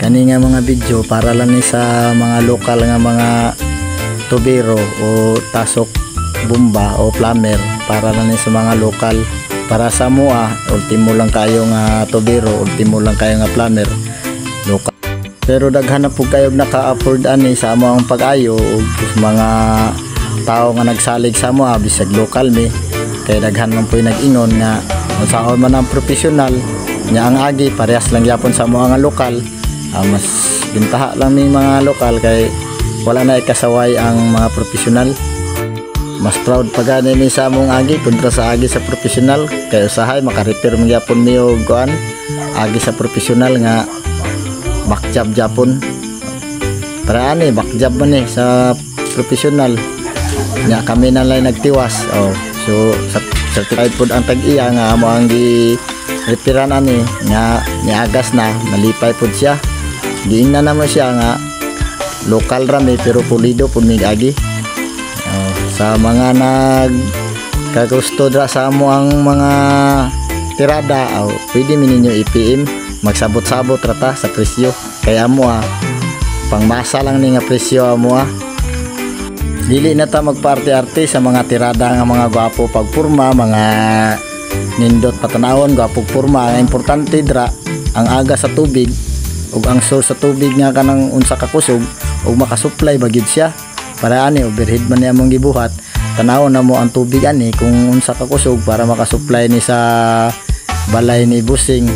Kani nga mga video para lang ni sa mga lokal nga mga tubero o tasok bomba o plumber, para lang ni sa mga lokal. Para sa mua, ultimo lang kayo nga tubero, ultimo lang kayo nga plumber lokal. Pero daghan na po kayo naka-afford ani sa amo ang pag-ayo ug mga tao nga nagsalig sa mua bisag lokal mi, kay daghan man po nag-ingon nga unsaon man ang professional nya ang agi parehas lang gyapon sa mga lokal. Mas bintaha lang ni mga lokal kay wala na ikasaway ang mga profesional. Mas proud pagani ni sa among agi kontra sa agi sa profesional, kay usahay maka-repair man gyapon mi og kuan agi sa profesional nga backjob gyapon. Para ani backjob man ni sa profesional nya kami na lang nagtiwas. So sa certified pud ang tag-iya nga amo ang gi repiran ani nga niagas na nalipay pud siya. Giingnan naman siya nga lokal rami pero pulido pud mig agi. Sa mga nagkagusto dra sa amo ang mga tirada, pwede mi ninyo i-PM, magsabot-sabot rata sa presyo. Kaya amo pangmasa lang ni nga presyo amo. Dili na ta magparte-arte sa mga tirada nga mga gwapo pagpurma, mga nindot patanawon gwapo purma. Ang importante dra ang aga sa tubig ug ang source sa tubig nga kanang unsa ka kusog ug makasupply bagid siya. Para ani overhead man niya mong gibuhat, tanawon na mo ang tubig ani kung unsa ka kusog para makasupply ni sa balay ni busing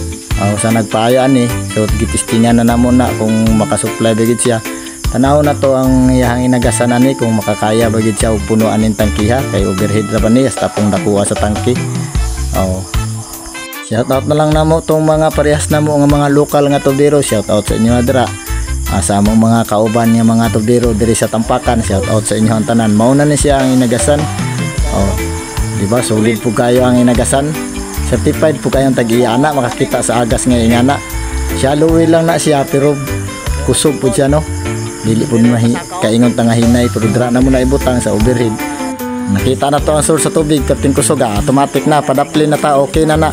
sa nagpaayo ani. So gitistingan na namo na kung makasupply bagid siya. Tanawon na to ang iyang inagasan ani kung makakaya bagid siya ug punuan ning tangkiha, kay overhead ra ba niya tapong dakuha sa tangki. Shout out na lang namo tong mga parehas namo nga mga lokal nga tubero. Shout out sa inyo adra. Sa among mga kauban nga mga tubero diri sa Tampakan, shout out sa inyo ang tanan. Mao na ni siya ang inagasan. Di ba solid po kayo ang inagasan. Certified po kayong tag-iya na makakita sa agas nga ingana. Shallow lang na siya pero kusog po siya no. Dili po kaingon ta nga hinay pero dra na mo na ibutang sa overhead. Nakita na to ang source sa tubig kapting kusog automatic na padaplin na ta, okay na na.